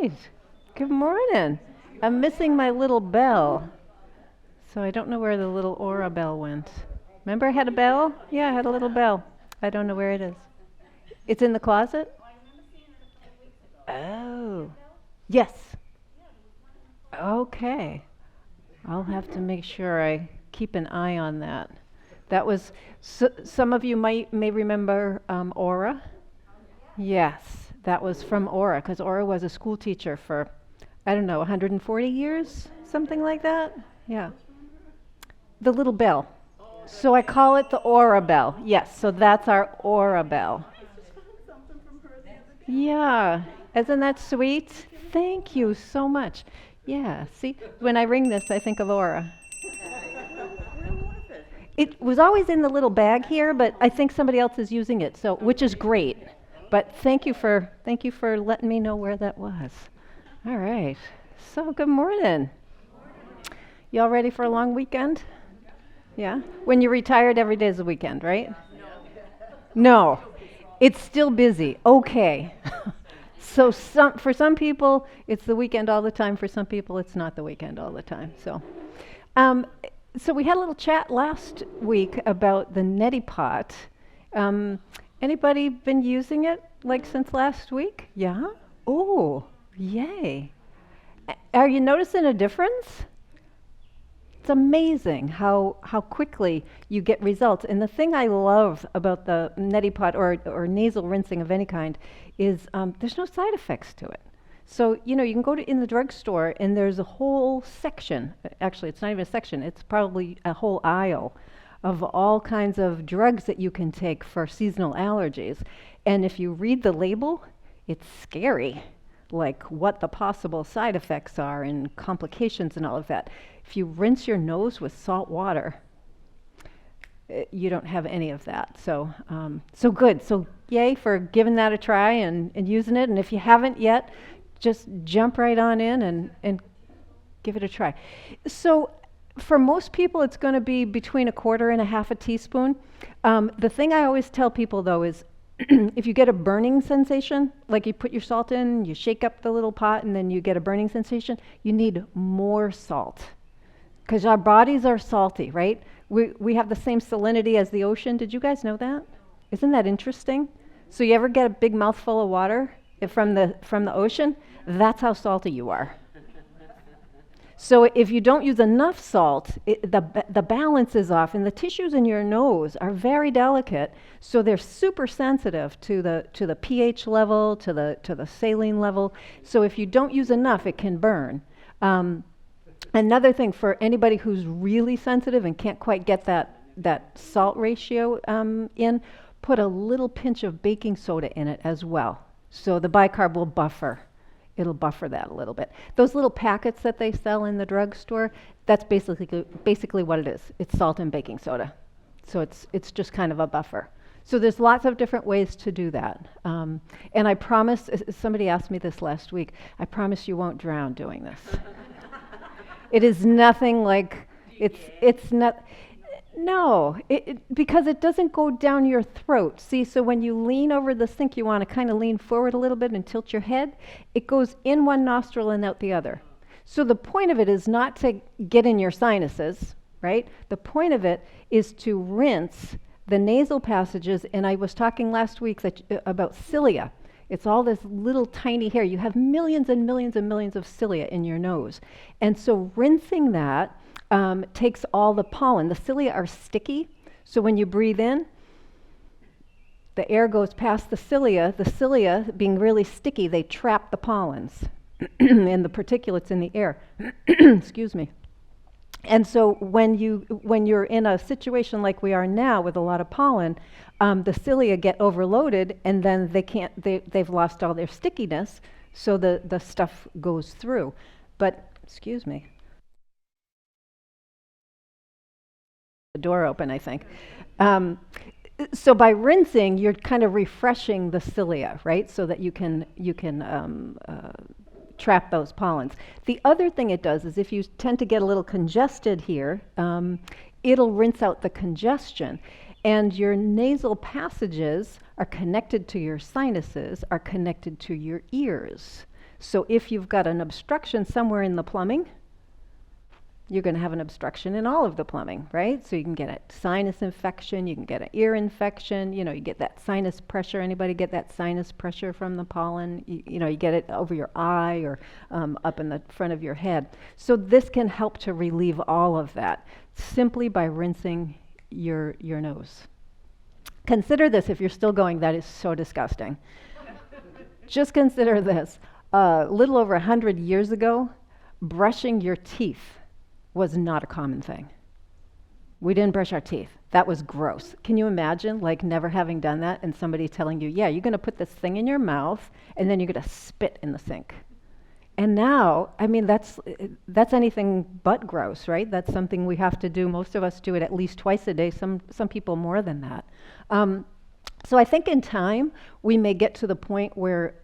right. Good morning. I'm missing my little bell, so I don't know where the little aura bell went. Remember I had a bell? Yeah, I had a little bell. I don't know where it is. It's in the closet? Oh. Yes. Okay. I'll have to make sure I keep an eye on that. That was, some of you may remember Aura. Yes, that was from Aura, because Aura was a school teacher for, I don't know, 140 years, something like that. Yeah. The little bell. So I call it the Aura bell. Yes, so that's our Aura bell. Yeah, isn't that sweet? Thank you so much. Yeah, see, when I ring this, I think of Aura. It was always in the little bag here, but I think somebody else is using it, so which is great. But thank you for letting me know where that was. All right. So good morning. Y'all ready for a long weekend? Yeah. When you're retired, every day is a weekend, right? No. It's still busy. Okay. So for some people, it's the weekend all the time. For some people, it's not the weekend all the time. Um, so we had a little chat last week about the neti pot. Anybody been using it like since last week? Yeah? Oh, yay. Are you noticing a difference? It's amazing how quickly you get results. And the thing I love about the neti pot or nasal rinsing of any kind is there's no side effects to it. So, you can go in the drugstore and there's a whole section. Actually, it's not even a section. It's probably a whole aisle of all kinds of drugs that you can take for seasonal allergies. And if you read the label, it's scary, like what the possible side effects are and complications and all of that. If you rinse your nose with salt water, you don't have any of that. So good. So yay for giving that a try and using it. And if you haven't yet, just jump right on in and give it a try. So for most people, it's going to be between a quarter and a half a teaspoon. The thing I always tell people, though, is if you get a burning sensation, like you put your salt in, you shake up the little pot, and then you get a burning sensation, you need more salt. Because our bodies are salty, right? We have the same salinity as the ocean. Did you guys know that? Isn't that interesting? So you ever get a big mouthful of water from the ocean? That's how salty you are. So if you don't use enough salt, the balance is off, and the tissues in your nose are very delicate, so they're super sensitive to the pH level, to the saline level. So if you don't use enough, it can burn. Another thing for anybody who's really sensitive and can't quite get that salt ratio in, put a little pinch of baking soda in it as well. So the bicarb will buffer. It'll buffer that a little bit. Those little packets that they sell in the drugstore, that's basically what it is. It's salt and baking soda. So it's just kind of a buffer. So there's lots of different ways to do that. And I promise, somebody asked me this last week, I promise you won't drown doing this. It is nothing like, it's not, no, because it doesn't go down your throat. See, so when you lean over the sink, you want to kind of lean forward a little bit and tilt your head. It goes in one nostril and out the other. So the point of it is not to get in your sinuses, right? The point of it is to rinse the nasal passages, and I was talking last week about cilia. It's all this little tiny hair. You have millions and millions and millions of cilia in your nose. And so rinsing that takes all the pollen. The cilia are sticky, so when you breathe in, the air goes past the cilia. The cilia, being really sticky, they trap the pollens and the particulates in the air. Excuse me. And so when you're in a situation like we are now with a lot of pollen, the cilia get overloaded, and then they've lost all their stickiness, so the stuff goes through. But, excuse me. The door open, I think. So by rinsing, you're kind of refreshing the cilia, right? So that you can trap those pollens. The other thing it does is if you tend to get a little congested here, it'll rinse out the congestion. And your nasal passages are connected to your sinuses, are connected to your ears. So if you've got an obstruction somewhere in the plumbing, you're going to have an obstruction in all of the plumbing, right? So you can get a sinus infection, you can get an ear infection, you get that sinus pressure. Anybody get that sinus pressure from the pollen? You get it over your eye or up in the front of your head. So this can help to relieve all of that simply by rinsing your nose. Consider this, if you're still going, that is so disgusting. Just consider this. A little over 100 years ago, brushing your teeth was not a common thing. We didn't brush our teeth. That was gross. Can you imagine, never having done that and somebody telling you, yeah, you're going to put this thing in your mouth and then you're going to spit in the sink. And now, that's anything but gross, right? That's something we have to do. Most of us do it at least twice a day, some people more than that. So I think in time, we may get to the point where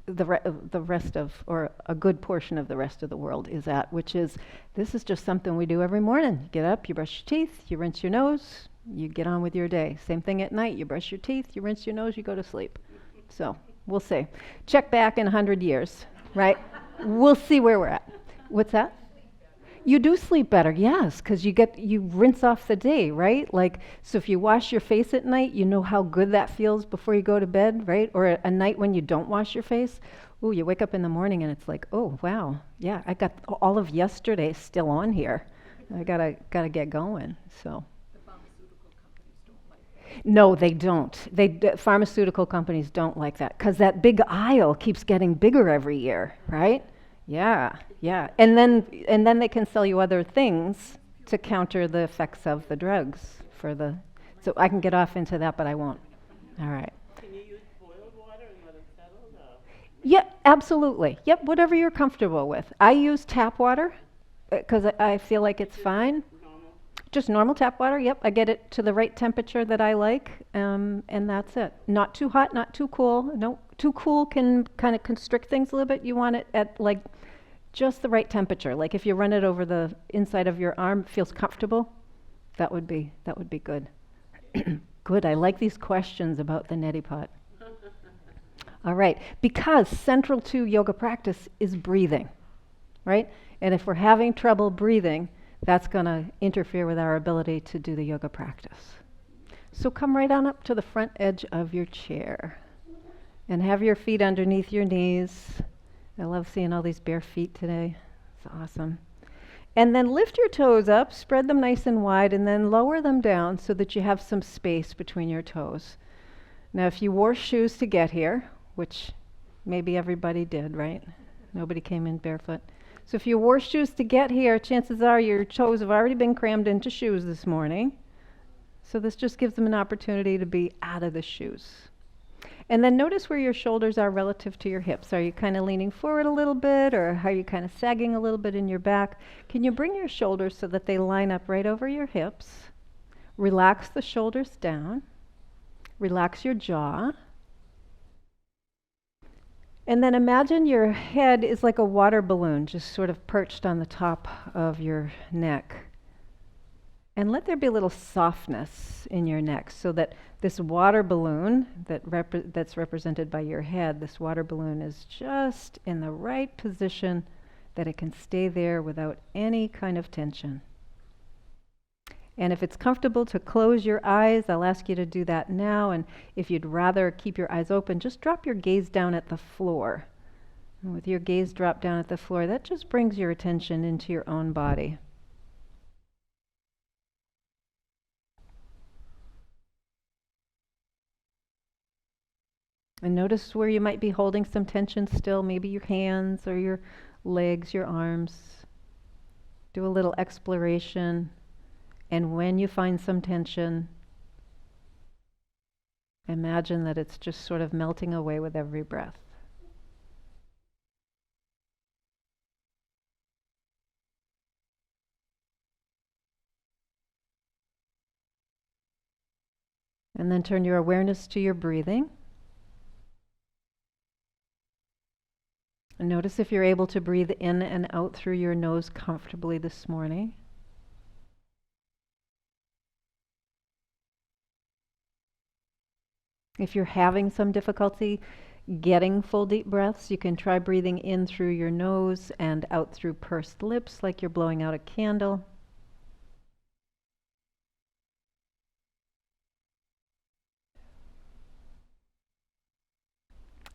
the rest of, or a good portion of the rest of the world is at, which is, this is just something we do every morning. You get up, you brush your teeth, you rinse your nose, you get on with your day. Same thing at night, you brush your teeth, you rinse your nose, you go to sleep. So we'll see. Check back in 100 years, right? We'll see where we're at. What's that? You do sleep better, yes, because you rinse off the day, right? So if you wash your face at night, you know how good that feels before you go to bed, right? Or a night when you don't wash your face, ooh, you wake up in the morning and it's like, oh, wow, yeah, I got all of yesterday still on here. I gotta get going, so. The pharmaceutical companies don't like that. No, they don't. Pharmaceutical companies don't like that because that big aisle keeps getting bigger every year, right? Yeah. And then they can sell you other things to counter the effects of the drugs so I can get off into that, but I won't. All right. Can you use boiled water and let it settle? No. Yeah, absolutely. Yep, whatever you're comfortable with. I use tap water because I feel like it's fine. Normal. Just normal tap water, yep. I get it to the right temperature that I like, and that's it. Not too hot, not too cool. No, too cool can kind of constrict things a little bit. You want it at just the right temperature. If you run it over the inside of your arm, it feels comfortable. That would be good. Good, I like these questions about the neti pot. All right, because central to yoga practice is breathing, right? And if we're having trouble breathing, that's going to interfere with our ability to do the yoga practice. So come right on up to the front edge of your chair and have your feet underneath your knees. I love seeing all these bare feet today. It's awesome. And then lift your toes up, spread them nice and wide, and then lower them down so that you have some space between your toes. Now, if you wore shoes to get here, which maybe everybody did, right? Nobody came in barefoot. So if you wore shoes to get here, chances are your toes have already been crammed into shoes this morning. So this just gives them an opportunity to be out of the shoes. And then notice where your shoulders are relative to your hips. Are you kind of leaning forward a little bit, or are you kind of sagging a little bit in your back? Can you bring your shoulders so that they line up right over your hips? Relax the shoulders down. Relax your jaw. And then imagine your head is like a water balloon, just sort of perched on the top of your neck. And let there be a little softness in your neck so that this water balloon that's represented by your head, this water balloon is just in the right position that it can stay there without any kind of tension. And if it's comfortable to close your eyes, I'll ask you to do that now. And if you'd rather keep your eyes open, just drop your gaze down at the floor. And with your gaze dropped down at the floor, that just brings your attention into your own body. And notice where you might be holding some tension still, maybe your hands or your legs, your arms. Do a little exploration. And when you find some tension, imagine that it's just sort of melting away with every breath. And then turn your awareness to your breathing. And notice if you're able to breathe in and out through your nose comfortably this morning. If you're having some difficulty getting full deep breaths, you can try breathing in through your nose and out through pursed lips like you're blowing out a candle.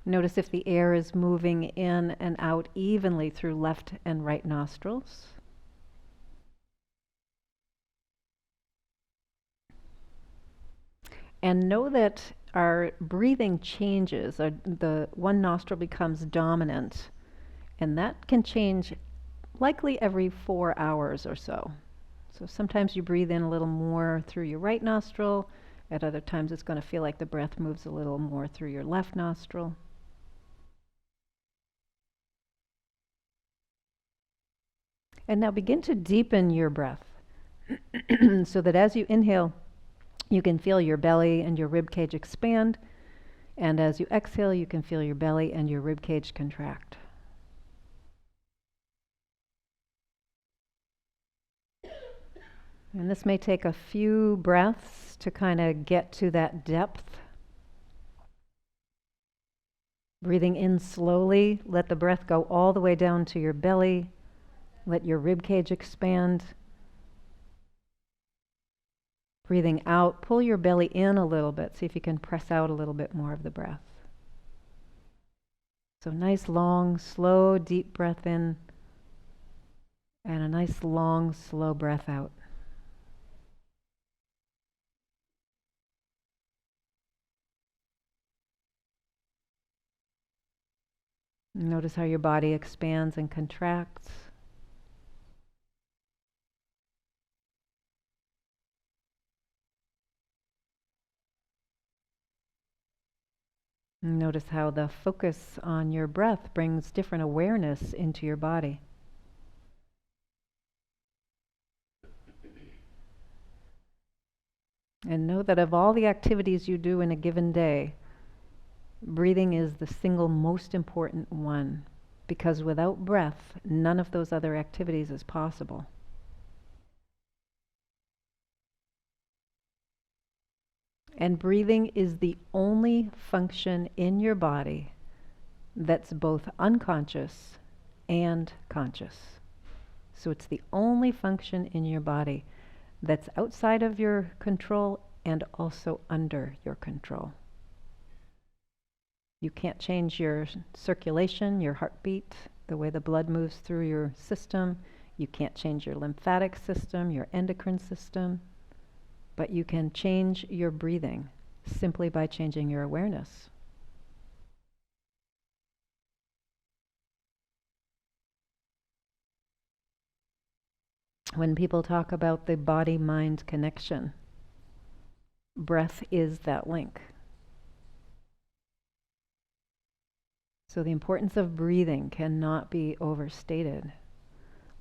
Notice if the air is moving in and out evenly through left and right nostrils. And know that our breathing changes. The one nostril becomes dominant, and that can change likely every 4 hours or so. So sometimes you breathe in a little more through your right nostril. At other times it's going to feel like the breath moves a little more through your left nostril. And now begin to deepen your breath so that as you inhale, you can feel your belly and your rib cage expand. And as you exhale, you can feel your belly and your rib cage contract. And this may take a few breaths to kind of get to that depth. Breathing in slowly, let the breath go all the way down to your belly. Let your rib cage expand. Breathing out, pull your belly in a little bit. See if you can press out a little bit more of the breath. So nice, long, slow, deep breath in, and a nice, long, slow breath out. Notice how your body expands and contracts. Notice how the focus on your breath brings different awareness into your body. And know that of all the activities you do in a given day, breathing is the single most important one, because without breath, none of those other activities is possible. And breathing is the only function in your body that's both unconscious and conscious. So it's the only function in your body that's outside of your control and also under your control. You can't change your circulation, your heartbeat, the way the blood moves through your system. You can't change your lymphatic system, your endocrine system. But you can change your breathing simply by changing your awareness. When people talk about the body-mind connection, breath is that link. So the importance of breathing cannot be overstated.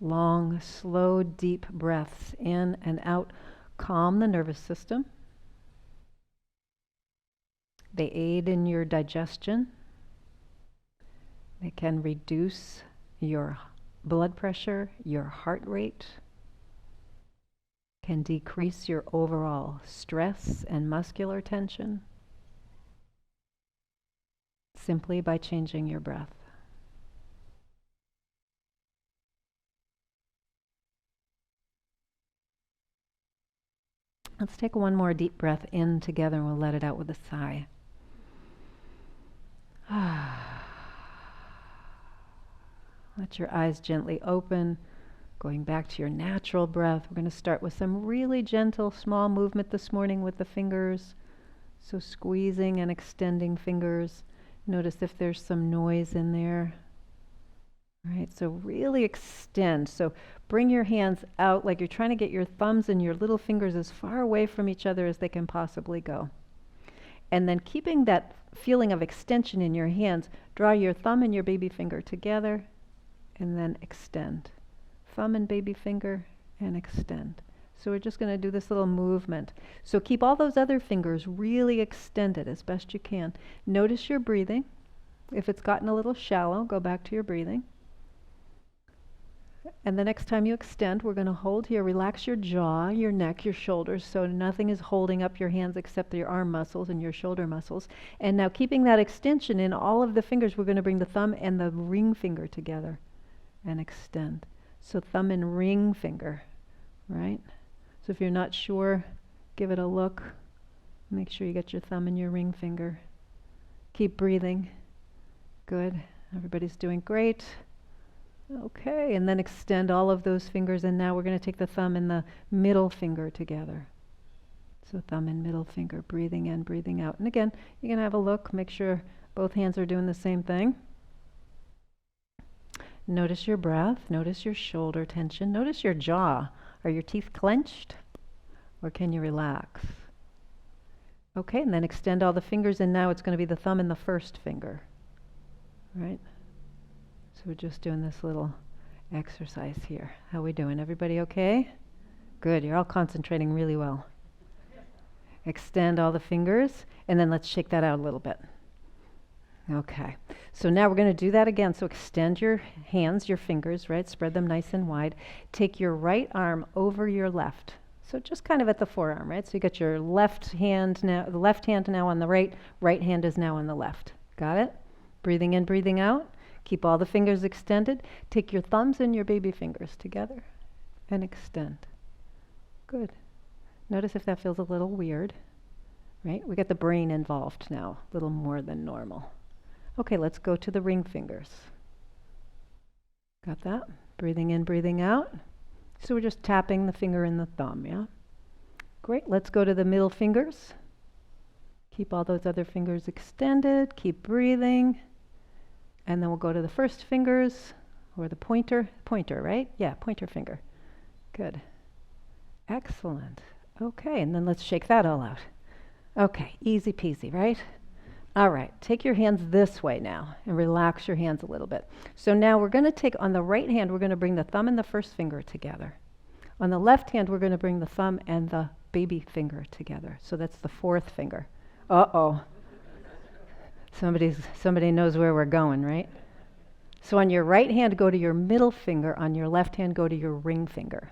Long, slow, deep breaths in and out calm the nervous system. They aid in your digestion. They can reduce your blood pressure, your heart rate, can decrease your overall stress and muscular tension simply by changing your breath. Let's take one more deep breath in together and we'll let it out with a sigh. Let your eyes gently open, going back to your natural breath. We're going to start with some really gentle, small movement this morning with the fingers. So squeezing and extending fingers. Notice if there's some noise in there. All right, so really extend. So bring your hands out like you're trying to get your thumbs and your little fingers as far away from each other as they can possibly go. And then keeping that feeling of extension in your hands, draw your thumb and your baby finger together and then extend. Thumb and baby finger and extend. So we're just going to do this little movement. So keep all those other fingers really extended as best you can. Notice your breathing. If it's gotten a little shallow, go back to your breathing. And the next time you extend, we're going to hold here. Relax your jaw, your neck, your shoulders, so nothing is holding up your hands except your arm muscles and your shoulder muscles. And now keeping that extension in all of the fingers, we're going to bring the thumb and the ring finger together and extend. So thumb and ring finger, right? So if you're not sure, give it a look. Make sure you get your thumb and your ring finger. Keep breathing. Good. Everybody's doing great. Okay, and then extend all of those fingers, and now we're going to take the thumb and the middle finger together. So thumb and middle finger, breathing in, breathing out. And again, you're going to have a look, make sure both hands are doing the same thing. Notice your breath, notice your shoulder tension, notice your jaw. Are your teeth clenched, or can you relax? Okay, and then extend all the fingers, and now it's going to be the thumb and the first finger, right? So we're just doing this little exercise here. How we doing? Everybody okay? Good, you're all concentrating really well. Extend all the fingers, and then let's shake that out a little bit. Okay, so now we're going to do that again. So extend your hands, your fingers, right? Spread them nice and wide. Take your right arm over your left. So just kind of at the forearm, right? So you got your left hand now, the left hand now on the right, right hand is now on the left. Got it? Breathing in, breathing out. Keep all the fingers extended. Take your thumbs and your baby fingers together and extend. Good. Notice if that feels a little weird, right? We got the brain involved now, a little more than normal. Okay, let's go to the ring fingers. Got that? Breathing in, breathing out. So we're just tapping the finger and the thumb, yeah? Great, let's go to the middle fingers. Keep all those other fingers extended, keep breathing. And then we'll go to the first fingers, or the pointer, right? Yeah, pointer finger. Good. Excellent. Okay, and then let's shake that all out. Okay, easy peasy, right? All right, take your hands this way now and relax your hands a little bit. So now we're going to take, on the right hand, we're going to bring the thumb and the first finger together. On the left hand, we're going to bring the thumb and the baby finger together. So that's the fourth finger. Uh-oh. Somebody knows where we're going, right? So on your right hand, go to your middle finger. On your left hand, go to your ring finger.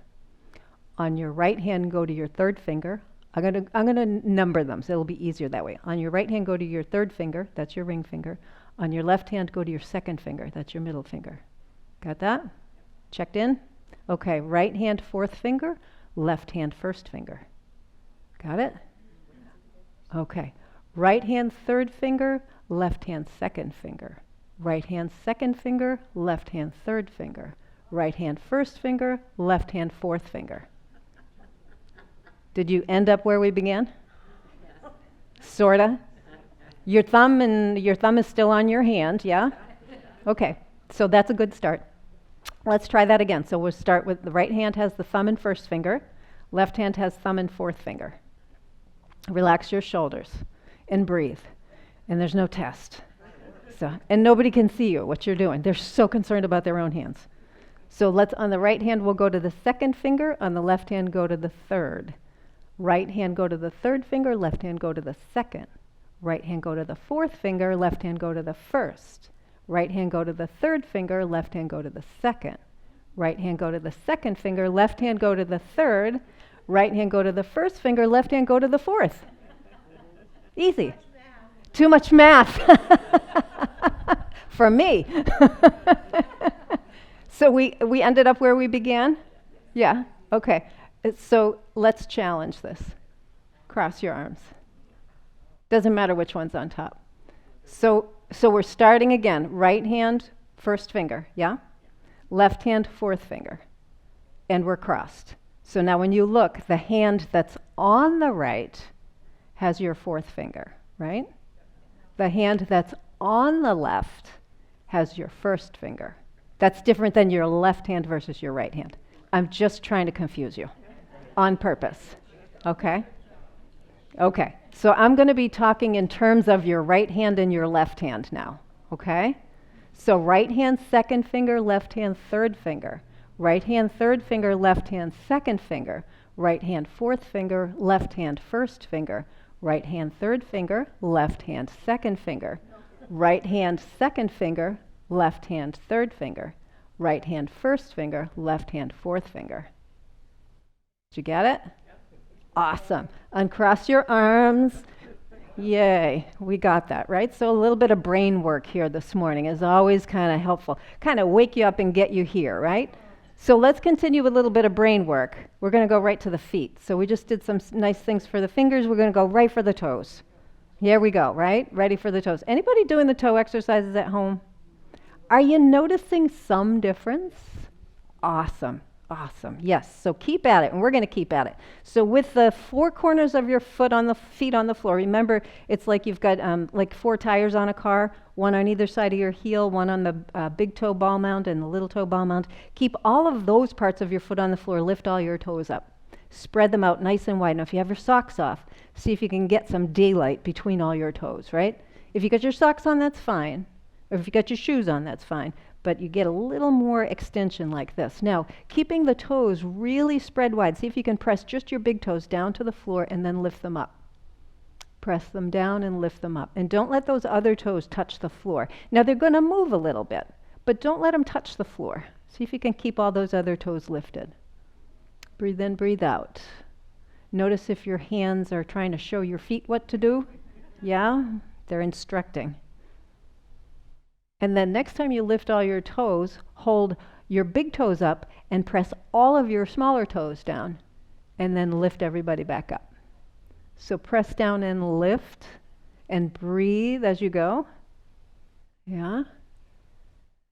On your right hand, go to your third finger. I'm gonna number them, so it'll be easier that way. On your right hand, go to your third finger. That's your ring finger. On your left hand, go to your second finger. That's your middle finger. Got that? Checked in? Okay, right hand, fourth finger. Left hand, first finger. Got it? Okay. Right hand, third finger. Left hand, second finger. Right hand, second finger. Left hand, third finger. Right hand, first finger. Left hand, fourth finger. Did you end up where we began? Sorta. Your thumb is still on your hand, yeah? Okay, so that's a good start. Let's try that again. So we'll start with the right hand has the thumb and first finger. Left hand has thumb and fourth finger. Relax your shoulders and breathe. And there's no test. And nobody can see you, what you're doing. They're so concerned about their own hands. So on the right hand, we'll go to the second finger. On the left hand, go to the third. Right hand, go to the third finger. Left hand, go to the second. Right hand, go to the fourth finger. Left hand, go to the first. Right hand, go to the third finger. Left hand, go to the second. Right hand, go to the second finger. Left hand, go to the third. Right hand, go to the first finger. Left hand, go to the fourth. Easy. Too much math for me. So we ended up where we began? Yeah, okay. So let's challenge this. Cross your arms. Doesn't matter which one's on top. So we're starting again. Right hand, first finger, yeah? Left hand, fourth finger. And we're crossed. So now when you look, the hand that's on the right has your fourth finger, right? The hand that's on the left has your first finger. That's different than your left hand versus your right hand. I'm just trying to confuse you on purpose, okay? Okay, so I'm going to be talking in terms of your right hand and your left hand now, okay? So right hand, second finger, left hand, third finger. Right hand, third finger, left hand, second finger. Right hand, fourth finger, left hand, first finger. Right hand, third finger, left hand, second finger. Right hand, second finger, left hand, third finger. Right hand first finger, left hand fourth finger. Did you get it? Awesome. Uncross your arms. Yay, we got that, right? So a little bit of brain work here this morning is always kind of helpful. Kind of wake you up and get you here, right? So let's continue with a little bit of brain work. We're going to go right to the feet. So we just did some nice things for the fingers. We're going to go right for the toes. Here we go, right? Ready for the toes. Anybody doing the toe exercises at home? Are you noticing some difference? Awesome. Awesome. Yes. So keep at it, and we're going to keep at it. So with the four corners of your feet on the floor, remember it's like you've got like four tires on a car, one on either side of your heel, one on the big toe ball mount and the little toe ball mount. Keep all of those parts of your foot on the floor. Lift all your toes up. Spread them out nice and wide. Now, if you have your socks off, see if you can get some daylight between all your toes, right? If you got your socks on, that's fine. Or if you got your shoes on, that's fine. But you get a little more extension like this. Now, keeping the toes really spread wide. See if you can press just your big toes down to the floor and then lift them up. Press them down and lift them up. And don't let those other toes touch the floor. Now, they're going to move a little bit, but don't let them touch the floor. See if you can keep all those other toes lifted. Breathe in, breathe out. Notice if your hands are trying to show your feet what to do. Yeah, they're instructing. And then next time you lift all your toes, hold your big toes up and press all of your smaller toes down, and then lift everybody back up. So press down and lift, and breathe as you go. Yeah.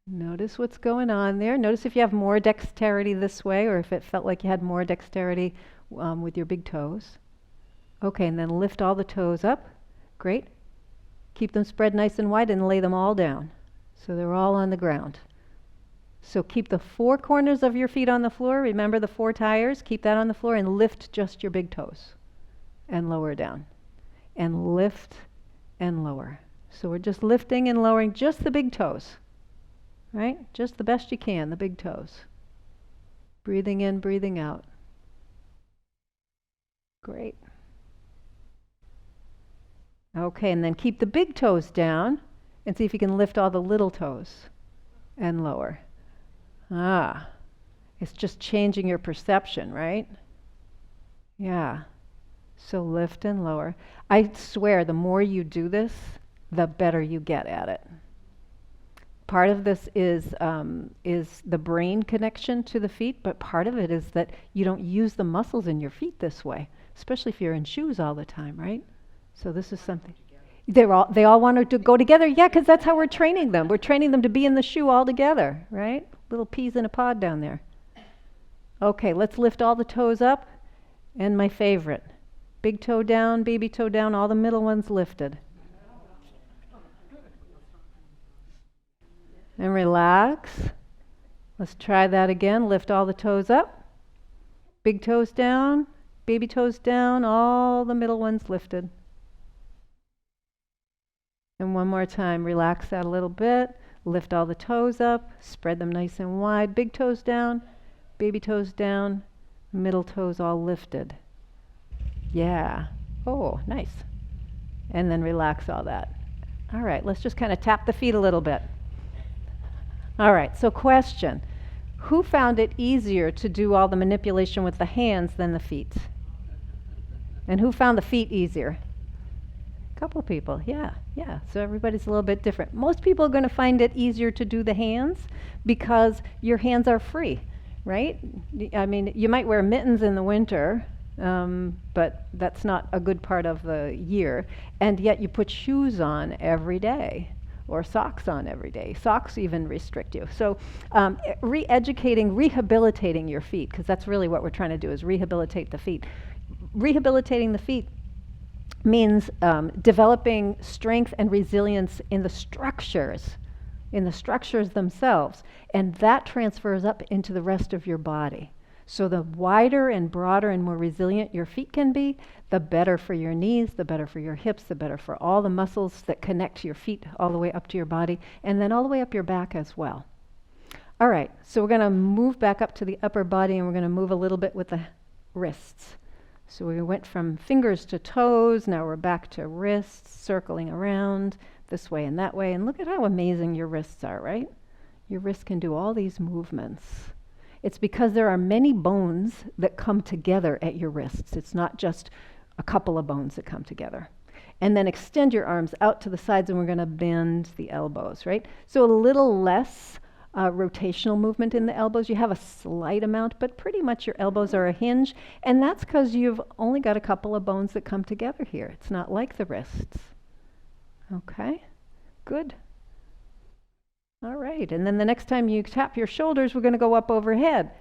Notice what's going on there. Notice if you have more dexterity this way, or if it felt like you had more dexterity with your big toes. Okay, and then lift all the toes up. Great. Keep them spread nice and wide and lay them all down. So they're all on the ground. So keep the four corners of your feet on the floor. Remember the four tires? Keep that on the floor and lift just your big toes. And lower down. And lift and lower. So we're just lifting and lowering just the big toes. Right? Just the best you can, the big toes. Breathing in, breathing out. Great. Okay, and then keep the big toes down. And see if you can lift all the little toes and lower. It's just changing your perception, right? Yeah. So lift and lower. I swear, the more you do this, the better you get at it. Part of this is the brain connection to the feet, but part of it is that you don't use the muscles in your feet this way, especially if you're in shoes all the time, right? So this is something. They all want to go together. Yeah, because that's how we're training them. We're training them to be in the shoe all together, right? Little peas in a pod down there. Okay, let's lift all the toes up. And my favorite, big toe down, baby toe down, all the middle ones lifted. And relax. Let's try that again. Lift all the toes up. Big toes down, baby toes down, all the middle ones lifted. And one more time, relax that a little bit. Lift all the toes up, spread them nice and wide. Big toes down, baby toes down, middle toes all lifted. Yeah. Oh, nice. And then relax all that. All right, let's just kind of tap the feet a little bit. All right, so question. Who found it easier to do all the manipulation with the hands than the feet? And who found the feet easier? A couple of people, yeah. So everybody's a little bit different. Most people are going to find it easier to do the hands because your hands are free, right? I mean, you might wear mittens in the winter, but that's not a good part of the year. And yet you put shoes on every day or socks on every day. Socks even restrict you. So re-educating, rehabilitating your feet, because that's really what we're trying to do is rehabilitate the feet. Rehabilitating the feet means developing strength and resilience in the structures themselves, and that transfers up into the rest of your body. So the wider and broader and more resilient your feet can be, the better for your knees, the better for your hips, the better for all the muscles that connect your feet all the way up to your body, and then all the way up your back as well. All right, so we're going to move back up to the upper body, and we're going to move a little bit with the wrists. So we went from fingers to toes, now we're back to wrists, circling around this way and that way. And look at how amazing your wrists are, right? Your wrist can do all these movements. It's because there are many bones that come together at your wrists. It's not just a couple of bones that come together. And then extend your arms out to the sides, and we're going to bend the elbows, right? So a little less rotational movement in the elbows. You have a slight amount, but pretty much your elbows are a hinge. And that's because you've only got a couple of bones that come together here. It's not like the wrists. Okay, good. All right, and then the next time you tap your shoulders, we're going to go up overhead.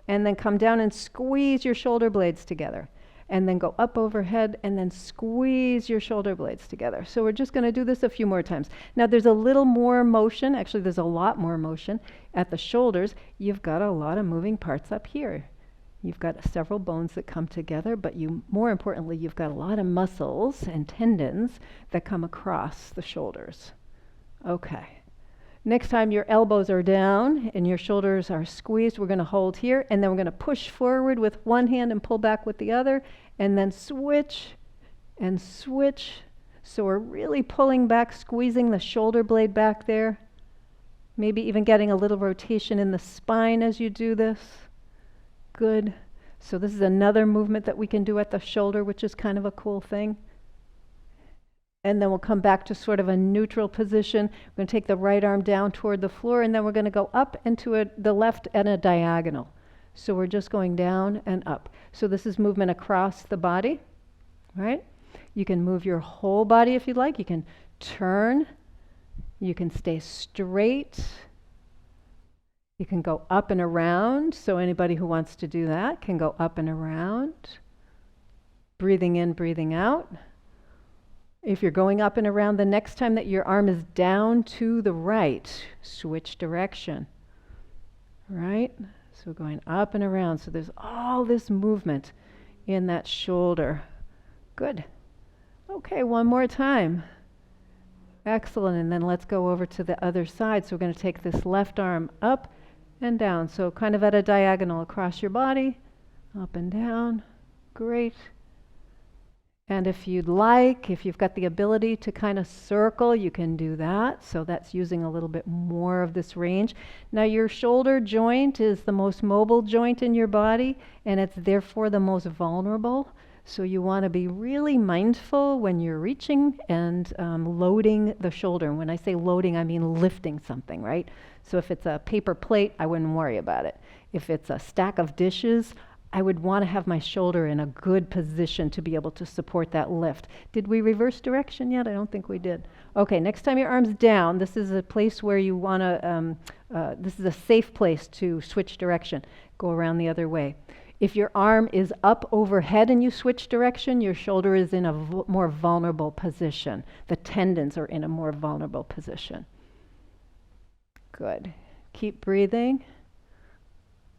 And then come down and squeeze your shoulder blades together. And then go up overhead and then squeeze your shoulder blades together. So we're just going to do this a few more times. Now there's a little more motion, actually there's a lot more motion at the shoulders. You've got a lot of moving parts up here. You've got several bones that come together, but more importantly, you've got a lot of muscles and tendons that come across the shoulders. Okay. Next time your elbows are down and your shoulders are squeezed, we're going to hold here, and then we're going to push forward with one hand and pull back with the other, and then switch and switch. So we're really pulling back, squeezing the shoulder blade back there. Maybe even getting a little rotation in the spine as you do this. Good. So this is another movement that we can do at the shoulder, which is kind of a cool thing. And then we'll come back to sort of a neutral position. We're going to take the right arm down toward the floor, and then we're going to go up and to the left and a diagonal. So we're just going down and up. So this is movement across the body, right? You can move your whole body if you'd like. You can turn. You can stay straight. You can go up and around. So anybody who wants to do that can go up and around. Breathing in, breathing out. If you're going up and around, the next time that your arm is down to the right, switch direction, right? So going up and around. So there's all this movement in that shoulder. Good. Okay, one more time. Excellent. And then let's go over to the other side. So we're going to take this left arm up and down. So kind of at a diagonal across your body, up and down. Great. And if you'd like, if you've got the ability to kind of circle, you can do that. So that's using a little bit more of this range. Now your shoulder joint is the most mobile joint in your body, and it's therefore the most vulnerable. So you want to be really mindful when you're reaching and loading the shoulder. And when I say loading, I mean lifting something, right? So if it's a paper plate, I wouldn't worry about it. If it's a stack of dishes, I would want to have my shoulder in a good position to be able to support that lift. Did we reverse direction yet? I don't think we did. Okay, next time your arm's down, this is a place where you want to, this is a safe place to switch direction. Go around the other way. If your arm is up overhead and you switch direction, your shoulder is in a more vulnerable position. The tendons are in a more vulnerable position. Good. Keep breathing.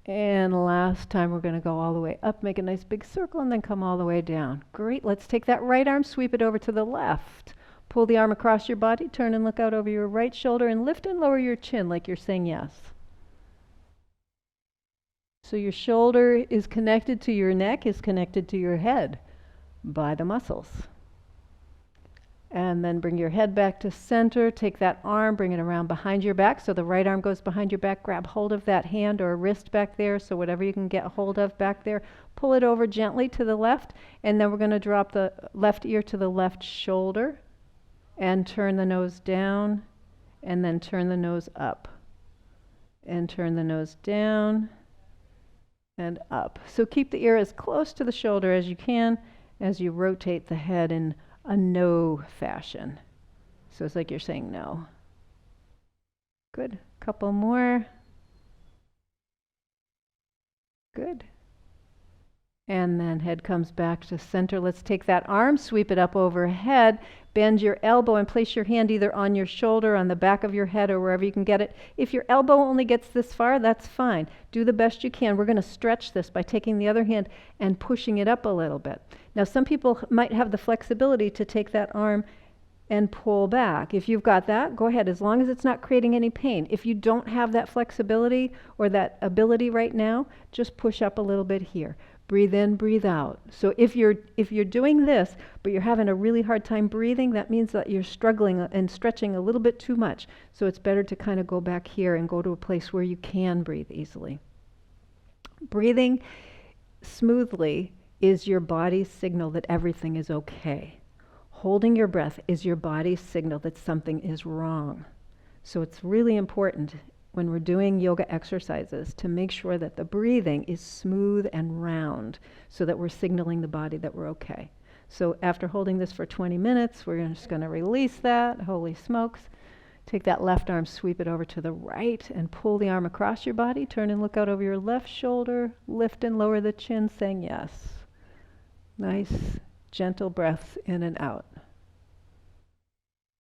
And last time we're going to go all the way up, make a nice big circle, and then come all the way down. Great. Let's take that right arm, sweep it over to the left. Pull the arm across your body, turn and look out over your right shoulder, and lift and lower your chin like you're saying yes. So your shoulder is connected to your neck, is connected to your head by the muscles. And then bring your head back to center. Take that arm, bring it around behind your back. So the right arm goes behind your back. Grab hold of that hand or wrist back there. So whatever you can get hold of back there. Pull it over gently to the left. And then we're going to drop the left ear to the left shoulder. And turn the nose down. And then turn the nose up. And turn the nose down. And up. So keep the ear as close to the shoulder as you can as you rotate the head in a no fashion. So it's like you're saying no. Good. Couple more. Good. And then head comes back to center. Let's take that arm, sweep it up overhead, bend your elbow and place your hand either on your shoulder, on the back of your head, or wherever you can get it. If your elbow only gets this far, that's fine. Do the best you can. We're going to stretch this by taking the other hand and pushing it up a little bit. Now, some people might have the flexibility to take that arm and pull back. If you've got that, go ahead, as long as it's not creating any pain. If you don't have that flexibility or that ability right now, just push up a little bit here. Breathe in, breathe out. So if you're doing this, but you're having a really hard time breathing, that means that you're struggling and stretching a little bit too much. So it's better to kind of go back here and go to a place where you can breathe easily. Breathing smoothly is your body's signal that everything is okay. Holding your breath is your body's signal that something is wrong. So it's really important when we're doing yoga exercises to make sure that the breathing is smooth and round so that we're signaling the body that we're okay. So after holding this for 20 minutes, we're just going to release that. Holy smokes. Take that left arm, sweep it over to the right, and pull the arm across your body. Turn and look out over your left shoulder. Lift and lower the chin, saying yes. Nice, gentle breaths in and out.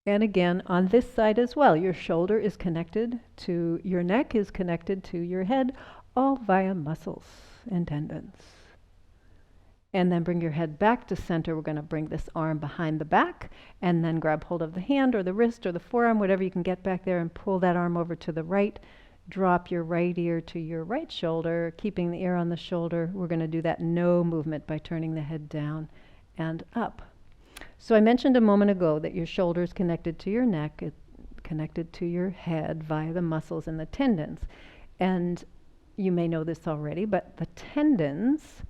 And again, on this side as well, your shoulder is connected to your neck, is connected to your head, all via muscles and tendons. And then bring your head back to center. We're going to bring this arm behind the back and then grab hold of the hand or the wrist or the forearm, whatever you can get back there, and pull that arm over to the right. Drop your right ear to your right shoulder, keeping the ear on the shoulder. We're going to do that no movement by turning the head down and up. So I mentioned a moment ago that your shoulder is connected to your neck, it's connected to your head via the muscles and the tendons. And you may know this already, but the tendons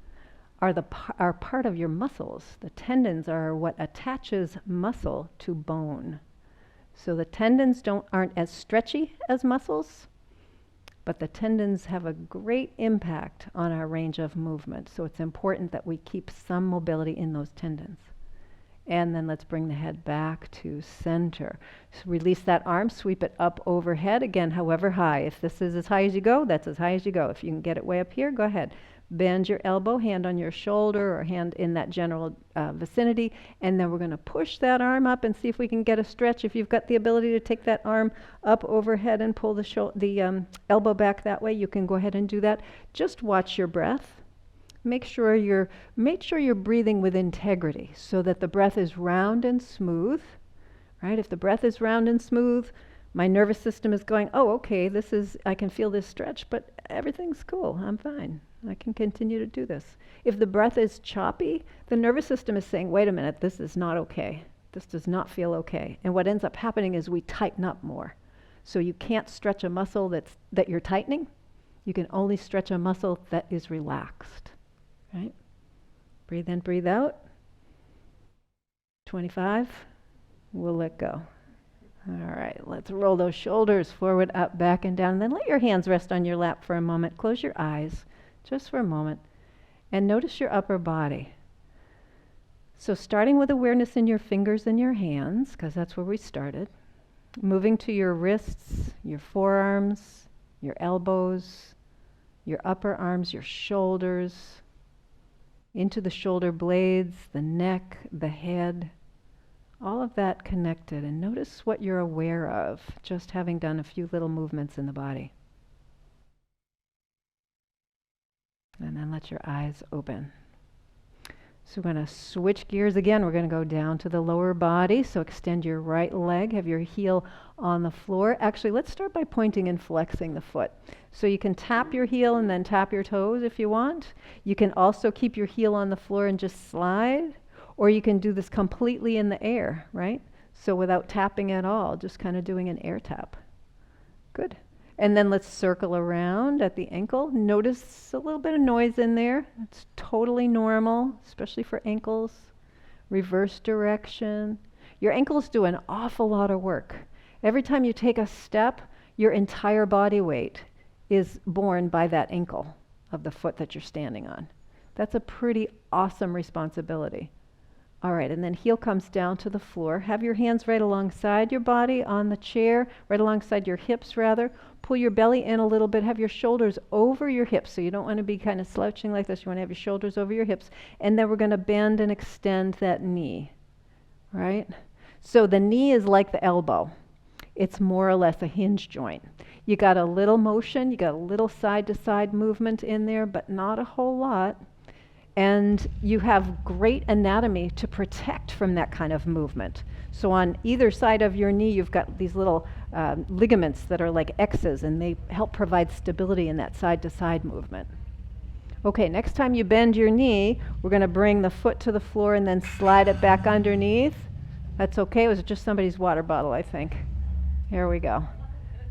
are part of your muscles. The tendons are what attaches muscle to bone. So the tendons aren't as stretchy as muscles, but the tendons have a great impact on our range of movement. So it's important that we keep some mobility in those tendons. And then let's bring the head back to center. So release that arm, sweep it up overhead. Again, however high. If this is as high as you go, that's as high as you go. If you can get it way up here, go ahead. Bend your elbow, hand on your shoulder or hand in that general vicinity. And then we're going to push that arm up and see if we can get a stretch. If you've got the ability to take that arm up overhead and pull the elbow back that way, you can go ahead and do that. Just watch your breath. Make sure you're breathing with integrity so that the breath is round and smooth, right? If the breath is round and smooth, my nervous system is going, oh, okay, I can feel this stretch, but everything's cool. I'm fine. I can continue to do this. If the breath is choppy, the nervous system is saying, wait a minute, this is not okay. This does not feel okay. And what ends up happening is we tighten up more. So you can't stretch a muscle that you're tightening. You can only stretch a muscle that is relaxed. Right? Breathe in, breathe out. 25. We'll let go. All right, let's roll those shoulders forward, up, back, and down. And then let your hands rest on your lap for a moment. Close your eyes just for a moment. And notice your upper body. So starting with awareness in your fingers and your hands, because that's where we started. Moving to your wrists, your forearms, your elbows, your upper arms, your shoulders, into the shoulder blades, the neck, the head, all of that connected. And notice what you're aware of, just having done a few little movements in the body. And then let your eyes open. So we're going to switch gears again. We're going to go down to the lower body. So extend your right leg, have your heel on the floor. Actually, let's start by pointing and flexing the foot. So you can tap your heel and then tap your toes if you want. You can also keep your heel on the floor and just slide. Or you can do this completely in the air, right? So without tapping at all, just kind of doing an air tap. Good. And then let's circle around at the ankle. Notice a little bit of noise in there. It's totally normal, especially for ankles. Reverse direction. Your ankles do an awful lot of work. Every time you take a step, your entire body weight is borne by that ankle of the foot that you're standing on. That's a pretty awesome responsibility. All right, and then heel comes down to the floor. Have your hands right alongside your body on the chair, right alongside your hips rather. Pull your belly in a little bit. Have your shoulders over your hips. So you don't want to be kind of slouching like this. You want to have your shoulders over your hips. And then we're going to bend and extend that knee, right? So the knee is like the elbow. It's more or less a hinge joint. You got a little motion, you got a little side to side movement in there, but not a whole lot. And you have great anatomy to protect from that kind of movement. So on either side of your knee, you've got these little ligaments that are like X's, and they help provide stability in that side-to-side movement. Okay, next time you bend your knee, we're going to bring the foot to the floor and then slide it back underneath. That's okay. It was just somebody's water bottle, I think. Here we go.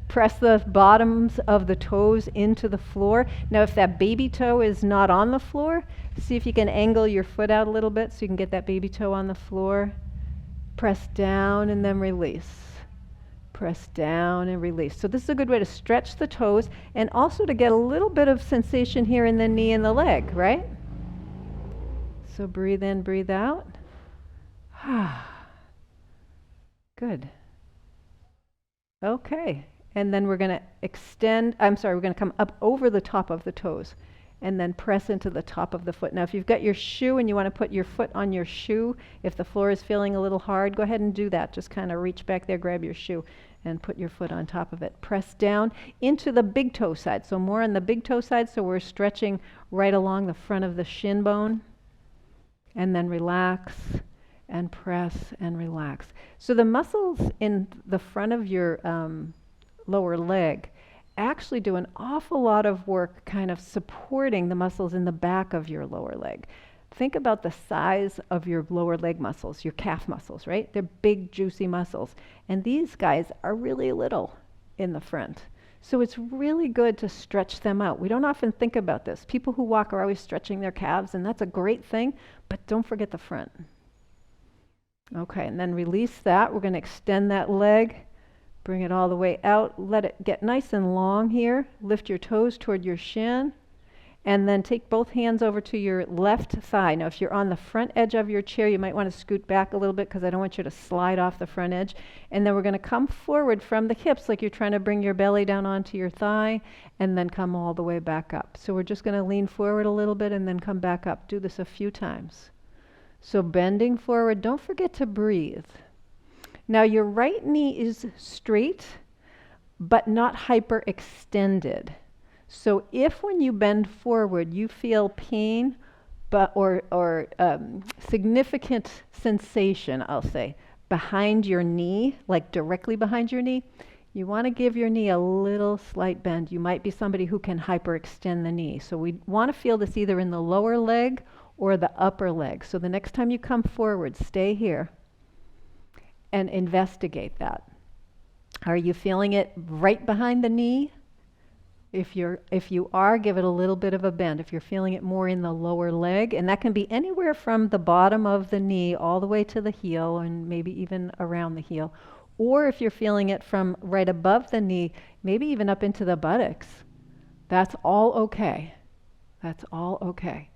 Press the bottoms of the toes into the floor. Now, if that baby toe is not on the floor, see if you can angle your foot out a little bit so you can get that baby toe on the floor. Press down and then release. Press down and release. So this is a good way to stretch the toes and also to get a little bit of sensation here in the knee and the leg, right? So breathe in, breathe out. Good. Okay. And then we're going to we're going to come up over the top of the toes and then press into the top of the foot. Now, if you've got your shoe and you want to put your foot on your shoe, if the floor is feeling a little hard, go ahead and do that. Just kind of reach back there, grab your shoe, and put your foot on top of it. Press down into the big toe side. So more on the big toe side, so we're stretching right along the front of the shin bone. And then relax and press and relax. So the muscles in the front of your lower leg actually do an awful lot of work kind of supporting the muscles in the back of your lower leg. Think about the size of your lower leg muscles, your calf muscles, right? They're big, juicy muscles. And these guys are really little in the front. So it's really good to stretch them out. We don't often think about this. People who walk are always stretching their calves, and that's a great thing, but don't forget the front. Okay, and then release that. We're going to extend that leg. Bring it all the way out. Let it get nice and long here. Lift your toes toward your shin. And then take both hands over to your left thigh. Now, if you're on the front edge of your chair, you might want to scoot back a little bit because I don't want you to slide off the front edge. And then we're going to come forward from the hips like you're trying to bring your belly down onto your thigh and then come all the way back up. So we're just going to lean forward a little bit and then come back up. Do this a few times. So bending forward, don't forget to breathe. Now your right knee is straight, but not hyperextended. So if when you bend forward you feel pain or significant sensation, I'll say, behind your knee, like directly behind your knee, you want to give your knee a little slight bend. You might be somebody who can hyperextend the knee. So we want to feel this either in the lower leg or the upper leg. So the next time you come forward, stay here and investigate that. Are you feeling it right behind the knee? If you are, give it a little bit of a bend. If you're feeling it more in the lower leg, and that can be anywhere from the bottom of the knee all the way to the heel and maybe even around the heel. Or if you're feeling it from right above the knee, maybe even up into the buttocks. That's all okay. That's all okay.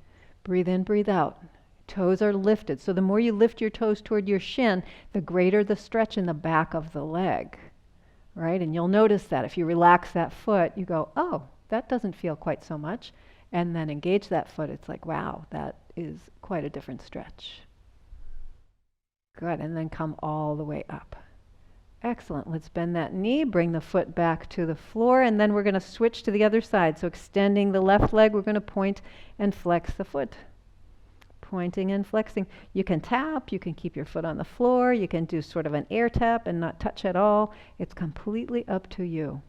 Breathe in, breathe out. Toes are lifted. So the more you lift your toes toward your shin, the greater the stretch in the back of the leg. Right? And you'll notice that if you relax that foot, you go, oh, that doesn't feel quite so much. And then engage that foot. It's like, wow, that is quite a different stretch. Good. And then come all the way up. Excellent. Let's bend that knee, bring the foot back to the floor, and then we're going to switch to the other side. So extending the left leg, we're going to point and flex the foot. Pointing and flexing. You can tap, you can keep your foot on the floor, you can do sort of an air tap and not touch at all. It's completely up to you.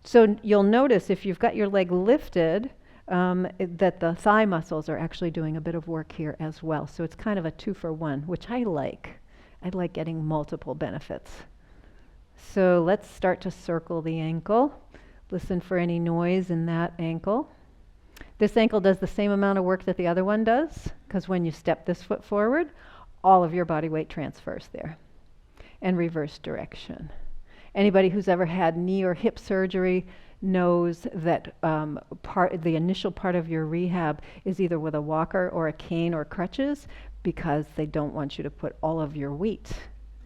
So you'll notice if you've got your leg lifted, that the thigh muscles are actually doing a bit of work here as well. So it's kind of a 2-for-1, which I like. I like getting multiple benefits. So let's start to circle the ankle. Listen for any noise in that ankle. This ankle does the same amount of work that the other one does, because when you step this foot forward, all of your body weight transfers there. And reverse direction. Anybody who's ever had knee or hip surgery knows that the initial part of your rehab is either with a walker or a cane or crutches, because they don't want you to put all of your weight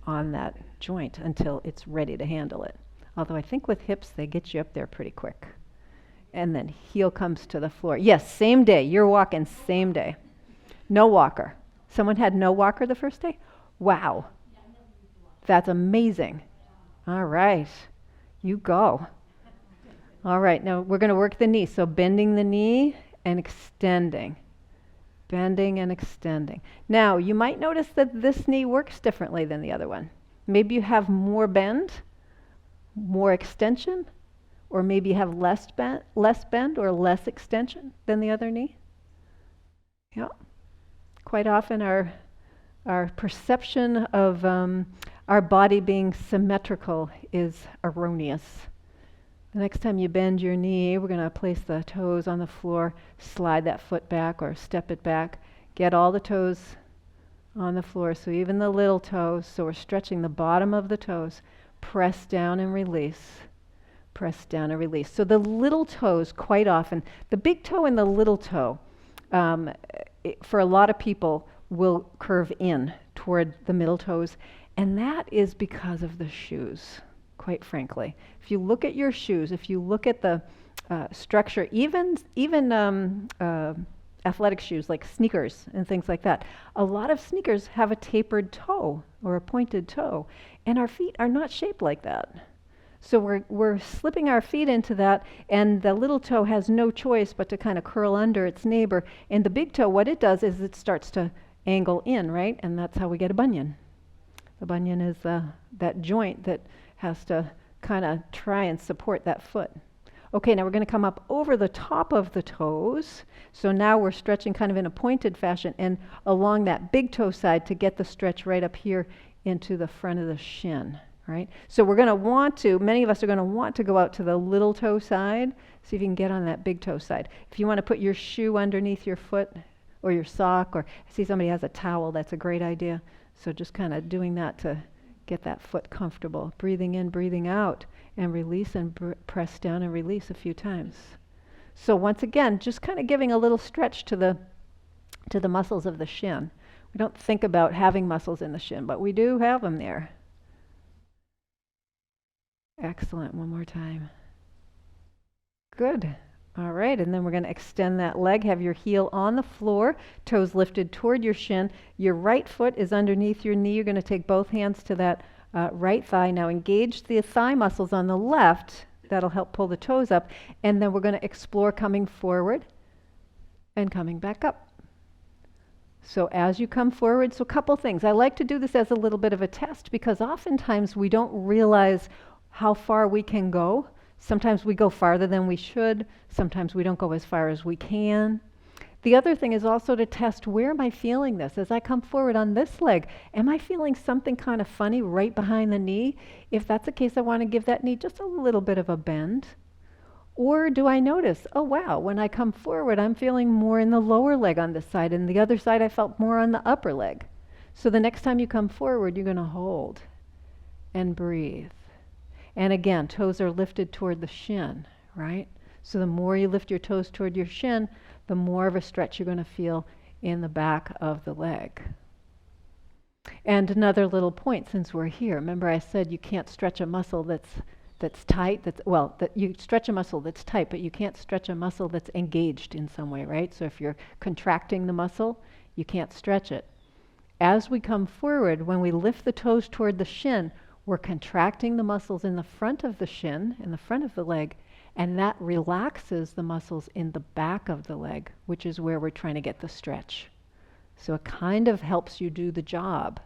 on that joint until it's ready to handle it. Although I think with hips, they get you up there pretty quick. And then heel comes to the floor. Yes, same day. You're walking same day. No walker. Someone had no walker the first day? Wow. That's amazing. All right. You go. All right. Now we're going to work the knee. So bending the knee and extending. Bending and extending. Now, you might notice that this knee works differently than the other one. Maybe you have more bend, more extension, or maybe have less bend or less extension than the other knee? Yeah. Quite often our perception of our body being symmetrical is erroneous. The next time you bend your knee, we're going to place the toes on the floor, slide that foot back or step it back, get all the toes on the floor, so even the little toes, so we're stretching the bottom of the toes, press down and release, press down and release. So the little toes, quite often, the big toe and the little toe, for a lot of people, will curve in toward the middle toes, and that is because of the shoes, quite frankly. If you look at your shoes, if you look at the structure, even athletic shoes like sneakers and things like that, a lot of sneakers have a tapered toe or a pointed toe, and our feet are not shaped like that. So we're slipping our feet into that, and the little toe has no choice but to kind of curl under its neighbor, and the big toe, what it does is it starts to angle in, right? And that's how we get a bunion. The bunion is that joint that has to kind of try and support that foot. Okay, now we're going to come up over the top of the toes. So now we're stretching kind of in a pointed fashion and along that big toe side to get the stretch right up here into the front of the shin, right? So we're going to want to, many of us are going to want to go out to the little toe side. See if you can get on that big toe side. If you want to put your shoe underneath your foot or your sock, or I see somebody has a towel, that's a great idea. So just kind of doing that to get that foot comfortable. Breathing in, breathing out, and release and press down and release a few times. So once again, just kind of giving a little stretch to the muscles of the shin. We don't think about having muscles in the shin, but we do have them there. Excellent. One more time. Good. All right, and then we're going to extend that leg. Have your heel on the floor, toes lifted toward your shin. Your right foot is underneath your knee. You're going to take both hands to that right thigh. Now engage the thigh muscles on the left. That'll help pull the toes up. And then we're going to explore coming forward and coming back up. So as you come forward, so a couple things. I like to do this as a little bit of a test because oftentimes we don't realize how far we can go. Sometimes we go farther than we should. Sometimes we don't go as far as we can. The other thing is also to test, where am I feeling this? As I come forward on this leg, am I feeling something kind of funny right behind the knee? If that's the case, I want to give that knee just a little bit of a bend. Or do I notice, oh wow, when I come forward, I'm feeling more in the lower leg on this side, and the other side I felt more on the upper leg. So the next time you come forward, you're going to hold and breathe. And again, toes are lifted toward the shin, right? So the more you lift your toes toward your shin, the more of a stretch you're going to feel in the back of the leg. And another little point, since we're here, remember I said you can't stretch a muscle that's tight. That you stretch a muscle that's tight, but you can't stretch a muscle that's engaged in some way, right? So if you're contracting the muscle, you can't stretch it. As we come forward, when we lift the toes toward the shin, we're contracting the muscles in the front of the shin, in the front of the leg, and that relaxes the muscles in the back of the leg, which is where we're trying to get the stretch. So it kind of helps you do the job.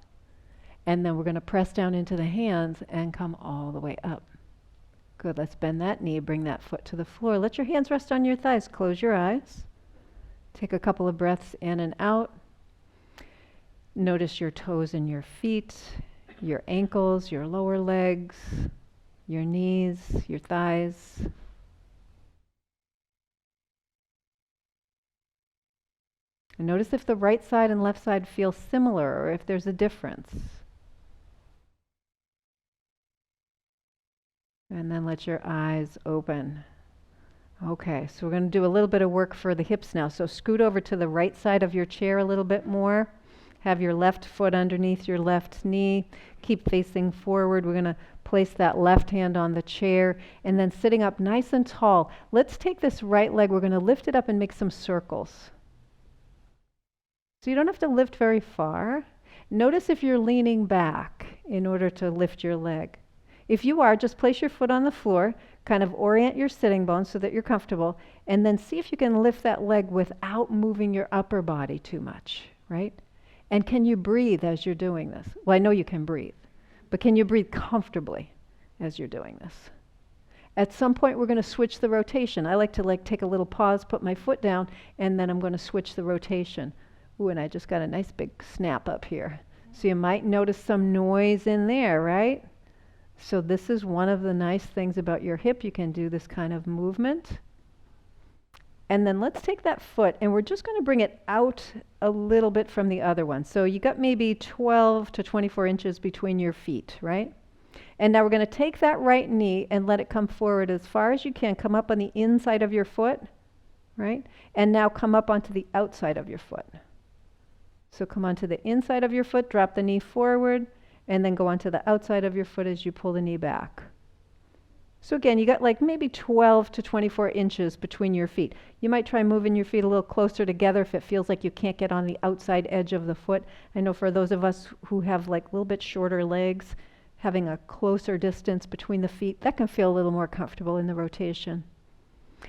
And then we're going to press down into the hands and come all the way up. Good, let's bend that knee, bring that foot to the floor. Let your hands rest on your thighs, close your eyes. Take a couple of breaths in and out. Notice your toes and your feet, your ankles, your lower legs, your knees, your thighs. And notice if the right side and left side feel similar or if there's a difference. And then let your eyes open. Okay, so we're going to do a little bit of work for the hips now. So scoot over to the right side of your chair a little bit more. Have your left foot underneath your left knee. Keep facing forward. We're going to place that left hand on the chair. And then sitting up nice and tall, let's take this right leg. We're going to lift it up and make some circles. So you don't have to lift very far. Notice if you're leaning back in order to lift your leg. If you are, just place your foot on the floor, kind of orient your sitting bones so that you're comfortable, and then see if you can lift that leg without moving your upper body too much, right? And can you breathe as you're doing this? Well, I know you can breathe, but can you breathe comfortably as you're doing this? At some point, we're going to switch the rotation. I like to take a little pause, put my foot down, and then I'm going to switch the rotation. Ooh, and I just got a nice big snap up here. So you might notice some noise in there, right? So this is one of the nice things about your hip. You can do this kind of movement. And then let's take that foot, and we're just going to bring it out a little bit from the other one. So you got maybe 12 to 24 inches between your feet, right? And now we're going to take that right knee and let it come forward as far as you can. Come up on the inside of your foot, right? And now come up onto the outside of your foot. So come onto the inside of your foot, drop the knee forward, and then go onto the outside of your foot as you pull the knee back. So again, you got like maybe 12 to 24 inches between your feet. You might try moving your feet a little closer together if it feels like you can't get on the outside edge of the foot. I know for those of us who have like a little bit shorter legs, having a closer distance between the feet, that can feel a little more comfortable in the rotation.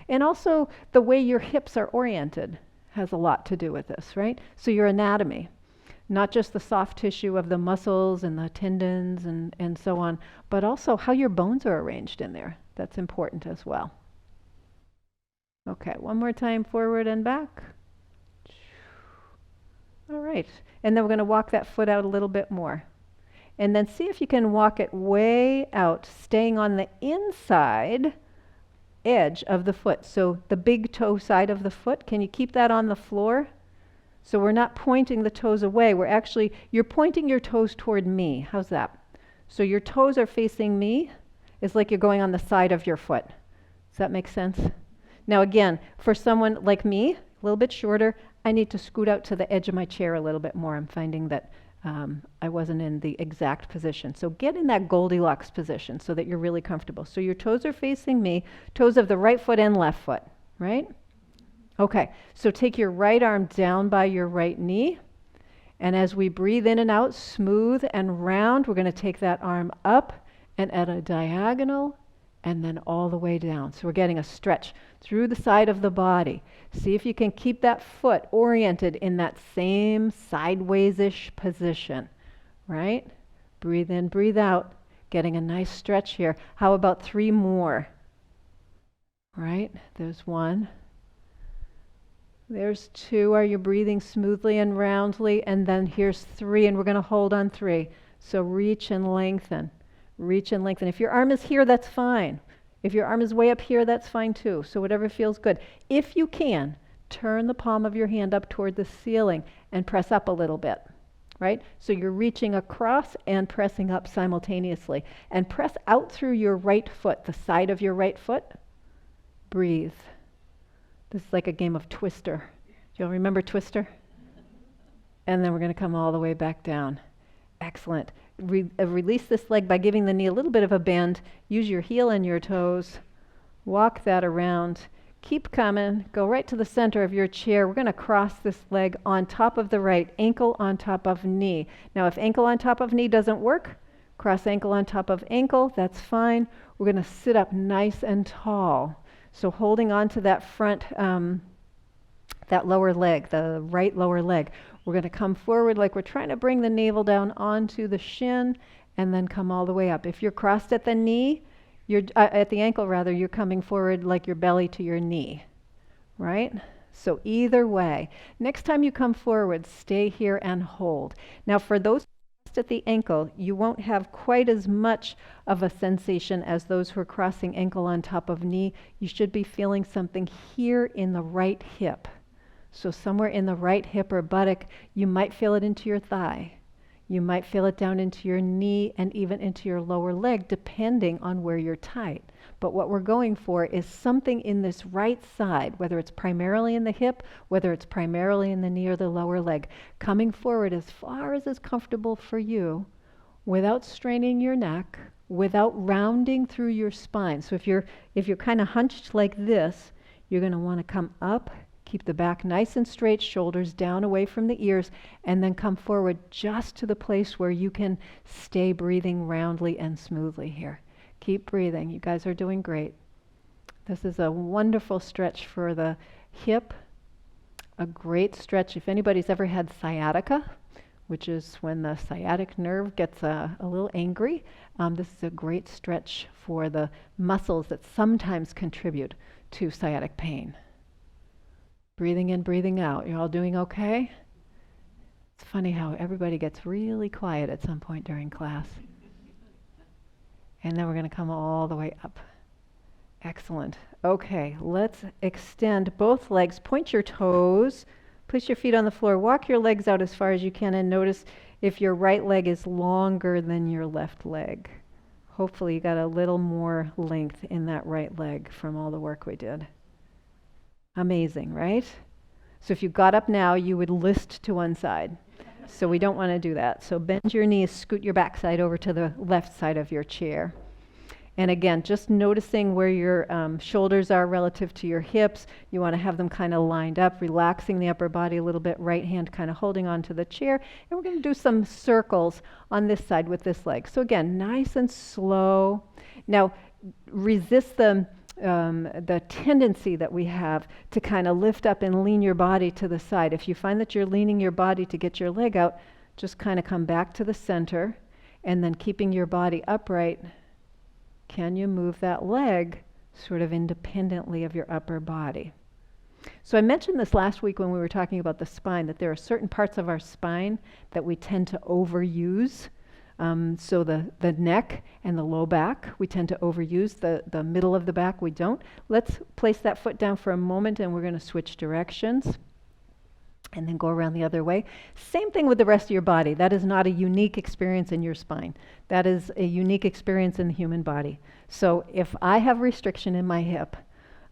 And also the way your hips are oriented has a lot to do with this, right? So your anatomy, not just the soft tissue of the muscles and the tendons and so on, but also how your bones are arranged in there. That's important as well. Okay, one more time, forward and back. All right, and then we're going to walk that foot out a little bit more. And then see if you can walk it way out, staying on the inside edge of the foot. So the big toe side of the foot, can you keep that on the floor? So we're not pointing the toes away. You're pointing your toes toward me. How's that? So your toes are facing me. It's like you're going on the side of your foot. Does that make sense? Now again, for someone like me, a little bit shorter, I need to scoot out to the edge of my chair a little bit more. I'm finding that I wasn't in the exact position. So get in that Goldilocks position so that you're really comfortable. So your toes are facing me, toes of the right foot and left foot, right? Okay, so take your right arm down by your right knee. And as we breathe in and out, smooth and round, we're going to take that arm up and at a diagonal and then all the way down. So we're getting a stretch through the side of the body. See if you can keep that foot oriented in that same sideways-ish position, right? Breathe in, breathe out, getting a nice stretch here. How about 3 more? Right, there's 1. There's 2. Are you breathing smoothly and roundly? And then here's 3, and we're going to hold on 3. So reach and lengthen. Reach and lengthen. If your arm is here, that's fine. If your arm is way up here, that's fine too. So whatever feels good. If you can, turn the palm of your hand up toward the ceiling and press up a little bit, right? So you're reaching across and pressing up simultaneously. And press out through your right foot, the side of your right foot. Breathe. This is like a game of Twister. Do you all remember Twister? And then we're going to come all the way back down. Excellent. Release this leg by giving the knee a little bit of a bend. Use your heel and your toes. Walk that around. Keep coming. Go right to the center of your chair. We're going to cross this leg on top of the right, ankle on top of knee. Now, if ankle on top of knee doesn't work, cross ankle on top of ankle. That's fine. We're going to sit up nice and tall. So holding on to that front, that lower leg, the right lower leg. We're going to come forward like we're trying to bring the navel down onto the shin and then come all the way up. If you're crossed at the knee, at the ankle rather, you're coming forward like your belly to your knee, right? So either way. Next time you come forward, stay here and hold. Now for those crossed at the ankle, you won't have quite as much of a sensation as those who are crossing ankle on top of knee. You should be feeling something here in the right hip. So somewhere in the right hip or buttock, you might feel it into your thigh. You might feel it down into your knee and even into your lower leg, depending on where you're tight. But what we're going for is something in this right side, whether it's primarily in the hip, whether it's primarily in the knee or the lower leg, coming forward as far as is comfortable for you without straining your neck, without rounding through your spine. So if you're kind of hunched like this, you're going to want to come up. Keep the back nice and straight, shoulders down away from the ears, and then come forward just to the place where you can stay breathing roundly and smoothly here. Keep breathing. You guys are doing great. This is a wonderful stretch for the hip, a great stretch. If anybody's ever had sciatica, which is when the sciatic nerve gets a little angry. This is a great stretch for the muscles that sometimes contribute to sciatic pain. Breathing in, breathing out. You're all doing okay? It's funny how everybody gets really quiet at some point during class. And then we're going to come all the way up. Excellent. Okay, let's extend both legs. Point your toes. Place your feet on the floor. Walk your legs out as far as you can and notice if your right leg is longer than your left leg. Hopefully you got a little more length in that right leg from all the work we did. Amazing, right? So if you got up now, you would list to one side. So we don't want to do that. So bend your knees, scoot your backside over to the left side of your chair. And again, just noticing where your shoulders are relative to your hips. You want to have them kind of lined up, relaxing the upper body a little bit, right hand kind of holding onto the chair. And we're going to do some circles on this side with this leg. So again, nice and slow. Now, resist the tendency that we have to kind of lift up and lean your body to the side. If you find that you're leaning your body to get your leg out, just kind of come back to the center, and then keeping your body upright, can you move that leg sort of independently of your upper body? So I mentioned this last week when we were talking about the spine, that there are certain parts of our spine that we tend to overuse. So the neck and the low back, we tend to overuse. The middle of the back, we don't. Let's place that foot down for a moment, and we're going to switch directions. And then go around the other way. Same thing with the rest of your body. That is not a unique experience in your spine. That is a unique experience in the human body. So if I have restriction in my hip,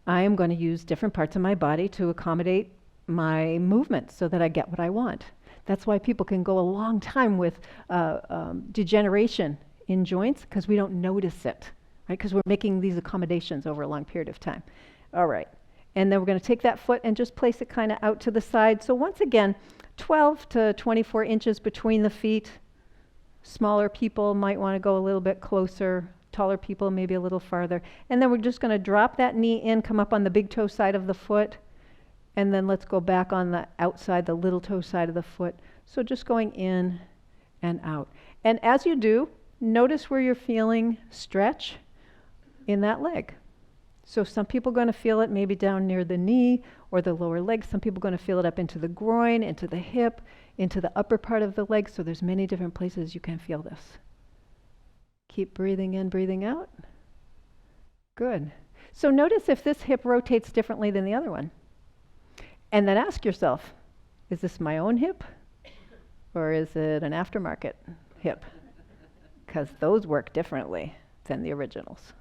I am going to use different parts of my body to accommodate my movement so that I get what I want. That's why people can go a long time with degeneration in joints, because we don't notice it, right? Because we're making these accommodations over a long period of time. All right. And then we're going to take that foot and just place it kind of out to the side. So once again, 12 to 24 inches between the feet. Smaller people might want to go a little bit closer. Taller people maybe a little farther. And then we're just going to drop that knee in, come up on the big toe side of the foot. And then let's go back on the outside, the little toe side of the foot. So just going in and out. And as you do, notice where you're feeling stretch in that leg. So some people are going to feel it maybe down near the knee or the lower leg. Some people are going to feel it up into the groin, into the hip, into the upper part of the leg. So there's many different places you can feel this. Keep breathing in, breathing out. Good. So notice if this hip rotates differently than the other one. And then ask yourself, is this my own hip or is it an aftermarket hip? Because those work differently than the originals.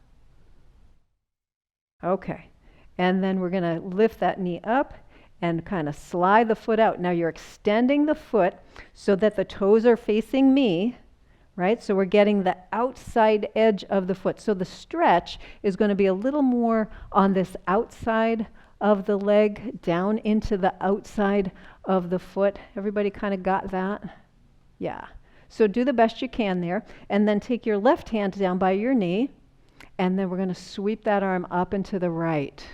Okay, and then we're going to lift that knee up and kind of slide the foot out. Now you're extending the foot so that the toes are facing me, right? So we're getting the outside edge of the foot. So the stretch is going to be a little more on this outside of the leg, down into the outside of the foot. Everybody kind of got that? Yeah. So do the best you can there, and then take your left hand down by your knee. And then we're going to sweep that arm up and to the right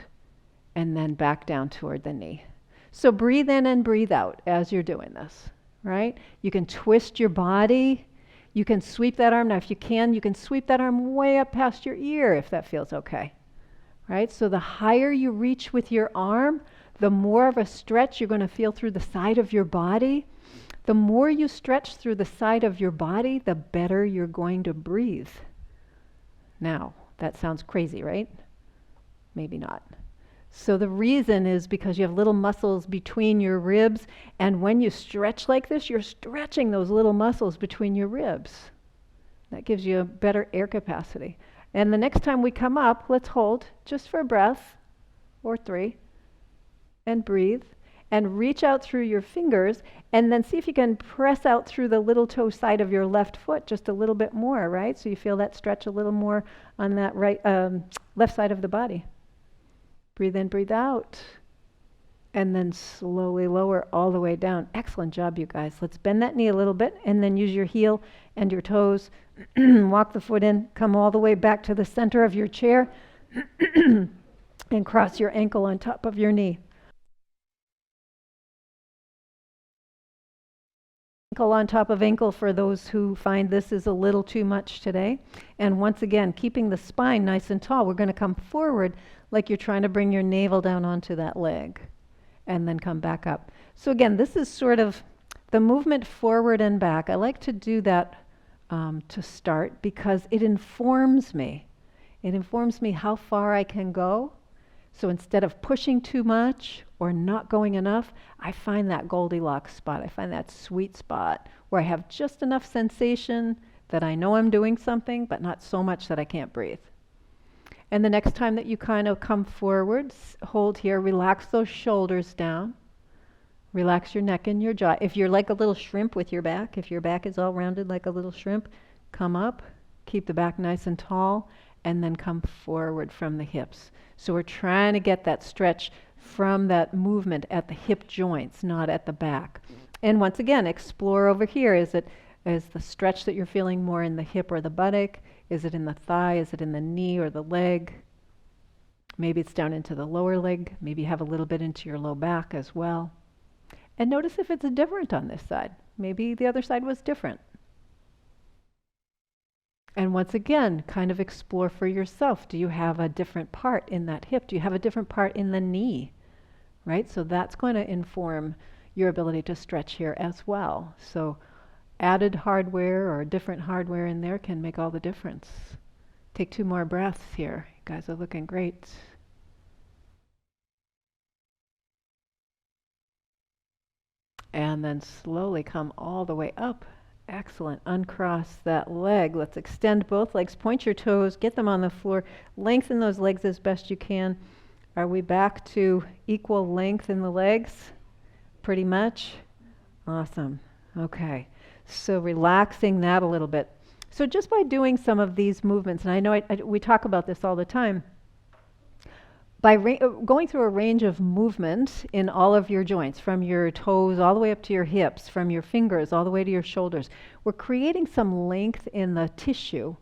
and then back down toward the knee. So breathe in and breathe out as you're doing this, right? You can twist your body. You can sweep that arm. Now, if you can sweep that arm way up past your ear if that feels okay, right? So the higher you reach with your arm, the more of a stretch you're going to feel through the side of your body. The more you stretch through the side of your body, the better you're going to breathe. Now, that sounds crazy, right? Maybe not. So the reason is because you have little muscles between your ribs, and when you stretch like this, you're stretching those little muscles between your ribs. That gives you a better air capacity. And the next time we come up, let's hold just for a breath, or 3, and breathe, and reach out through your fingers, and then see if you can press out through the little toe side of your left foot just a little bit more, right? So you feel that stretch a little more on that left side of the body. Breathe in, breathe out. And then slowly lower all the way down. Excellent job, you guys. Let's bend that knee a little bit, and then use your heel and your toes. Walk the foot in, come all the way back to the center of your chair, and cross your ankle on top of your knee. Ankle on top of ankle for those who find this is a little too much today. And once again, keeping the spine nice and tall, we're going to come forward like you're trying to bring your navel down onto that leg and then come back up. So again, this is sort of the movement forward and back. I like to do that to start because it informs me. It informs me how far I can go. So instead of pushing too much or not going enough, I find that Goldilocks spot. I find that sweet spot where I have just enough sensation that I know I'm doing something, but not so much that I can't breathe. And the next time that you kind of come forward, hold here, relax those shoulders down. Relax your neck and your jaw. If you're like a little shrimp with your back, if your back is all rounded like a little shrimp, come up, keep the back nice and tall, and then come forward from the hips. So we're trying to get that stretch from that movement at the hip joints, not at the back. And once again, explore over here. Is the stretch that you're feeling more in the hip or the buttock? Is it in the thigh? Is it in the knee or the leg? Maybe it's down into the lower leg. Maybe you have a little bit into your low back as well. And notice if it's different on this side. Maybe the other side was different. And once again, kind of explore for yourself. Do you have a different part in that hip? Do you have a different part in the knee? Right? So that's going to inform your ability to stretch here as well. So added hardware or different hardware in there can make all the difference. Take 2 more breaths here. You guys are looking great. And then slowly come all the way up. Excellent. Uncross that leg. Let's extend both legs. Point your toes. Get them on the floor. Lengthen those legs as best you can. Are we back to equal length in the legs? Pretty much. Awesome. Okay. So relaxing that a little bit. So just by doing some of these movements, and I know we talk about this all the time, by going through a range of movement in all of your joints, from your toes all the way up to your hips, from your fingers all the way to your shoulders, we're creating some length in the tissue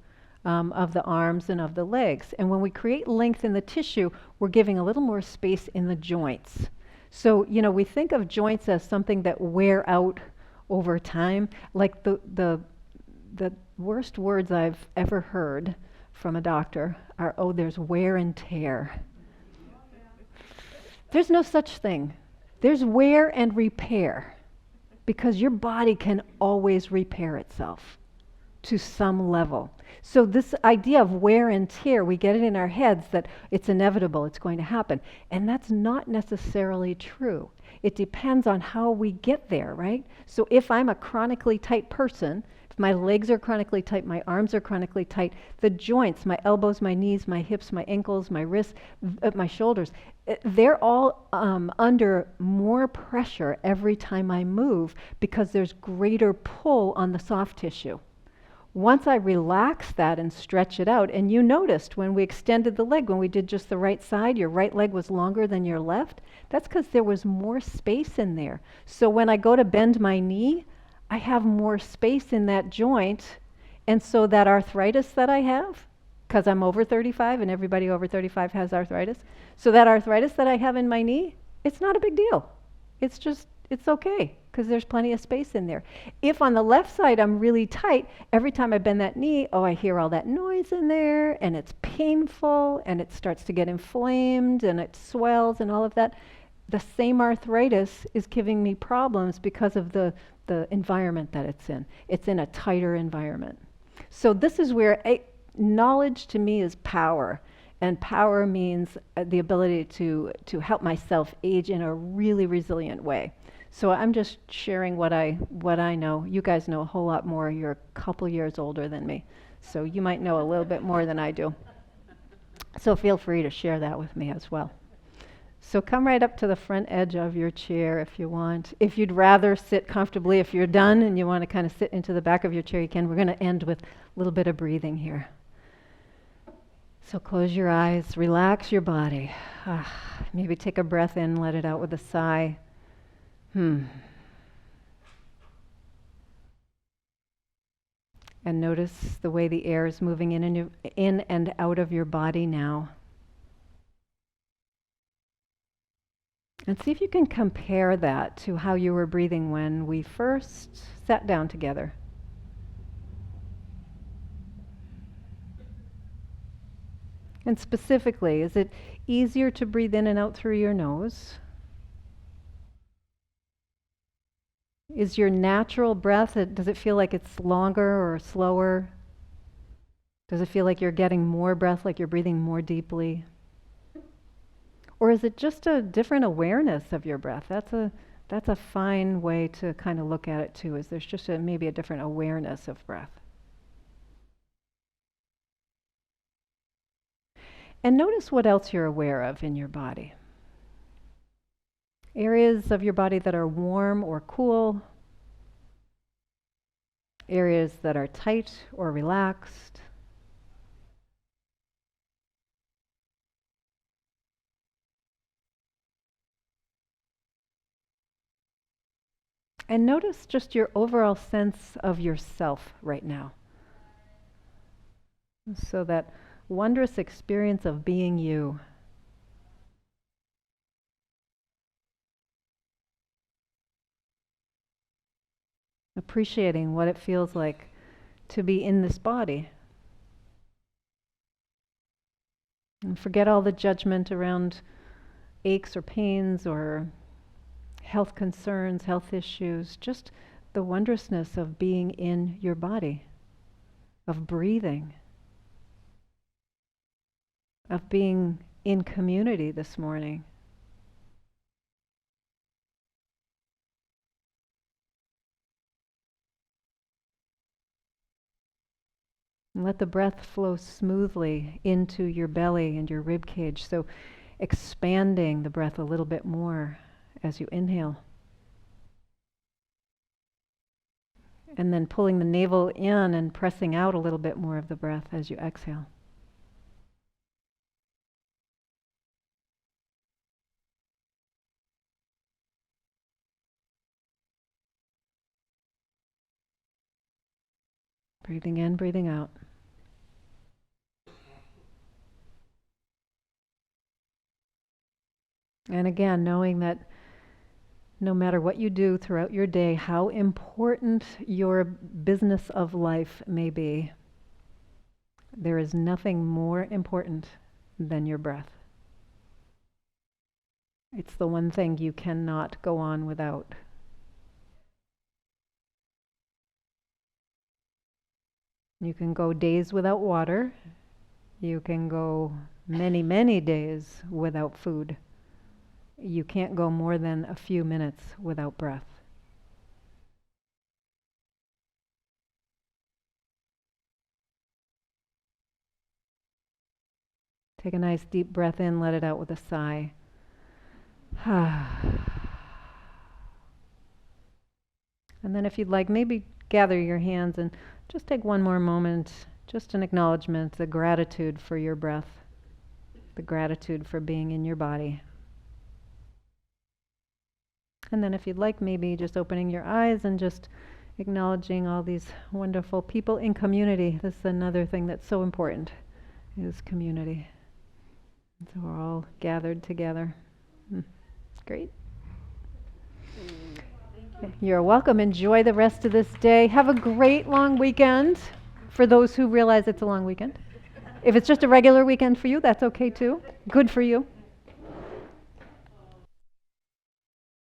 of the arms and of the legs. And when we create length in the tissue, we're giving a little more space in the joints. So, we think of joints as something that wear out over time. Like the worst words I've ever heard from a doctor are, oh, there's wear and tear. There's no such thing. There's wear and repair, because your body can always repair itself to some level. So this idea of wear and tear, we get it in our heads that it's inevitable, it's going to happen. And that's not necessarily true. It depends on how we get there, right? So if I'm a chronically tight person, if my legs are chronically tight, my arms are chronically tight, the joints, my elbows, my knees, my hips, my ankles, my wrists, my shoulders, they're all under more pressure every time I move because there's greater pull on the soft tissue. Once I relax that and stretch it out, and you noticed when we extended the leg, when we did just the right side, your right leg was longer than your left. That's because there was more space in there. So when I go to bend my knee, I have more space in that joint. And so that arthritis that I have, because I'm over 35 and everybody over 35 has arthritis, so that arthritis that I have in my knee, it's not a big deal. It's okay, because there's plenty of space in there. If on the left side I'm really tight, every time I bend that knee, I hear all that noise in there, and it's painful, and it starts to get inflamed, and it swells, and all of that. The same arthritis is giving me problems because of the environment that it's in. It's in a tighter environment. So this is where knowledge to me is power. And power means the ability to help myself age in a really resilient way. So I'm just sharing what I know. You guys know a whole lot more. You're a couple years older than me, so you might know a little bit more than I do. So feel free to share that with me as well. So come right up to the front edge of your chair if you want. If you'd rather sit comfortably, if you're done and you want to kind of sit into the back of your chair, you can. We're going to end with a little bit of breathing here. So close your eyes, relax your body. Maybe take a breath in, let it out with a sigh. And notice the way the air is moving in and out of your body now. And see if you can compare that to how you were breathing when we first sat down together. And specifically, is it easier to breathe in and out through your nose? Is your natural breath, does it feel like it's longer or slower? Does it feel like you're getting more breath, like you're breathing more deeply? Or is it just a different awareness of your breath? That's a fine way to kind of look at it too, is there's just maybe a different awareness of breath. And notice what else you're aware of in your body. Areas of your body that are warm or cool. Areas that are tight or relaxed. And notice just your overall sense of yourself right now. So that wondrous experience of being you. Appreciating what it feels like to be in this body. And forget all the judgment around aches or pains or health concerns, health issues, just the wondrousness of being in your body, of breathing, of being in community this morning. And let the breath flow smoothly into your belly and your rib cage, so expanding the breath a little bit more as you inhale. And then pulling the navel in and pressing out a little bit more of the breath as you exhale. Breathing in, breathing out. And again, knowing that no matter what you do throughout your day, how important your business of life may be, there is nothing more important than your breath. It's the one thing you cannot go on without. You can go days without water. You can go many, many days without food. You can't go more than a few minutes without breath. Take a nice deep breath in, let it out with a sigh. And then if you'd like, maybe gather your hands and just take one more moment, just an acknowledgement, the gratitude for your breath, the gratitude for being in your body. And then if you'd like, maybe just opening your eyes and just acknowledging all these wonderful people in community. This is another thing that's so important, is community. So we're all gathered together. Great. You're welcome. Enjoy the rest of this day. Have a great long weekend for those who realize it's a long weekend. If it's just a regular weekend for you, that's okay too. Good for you.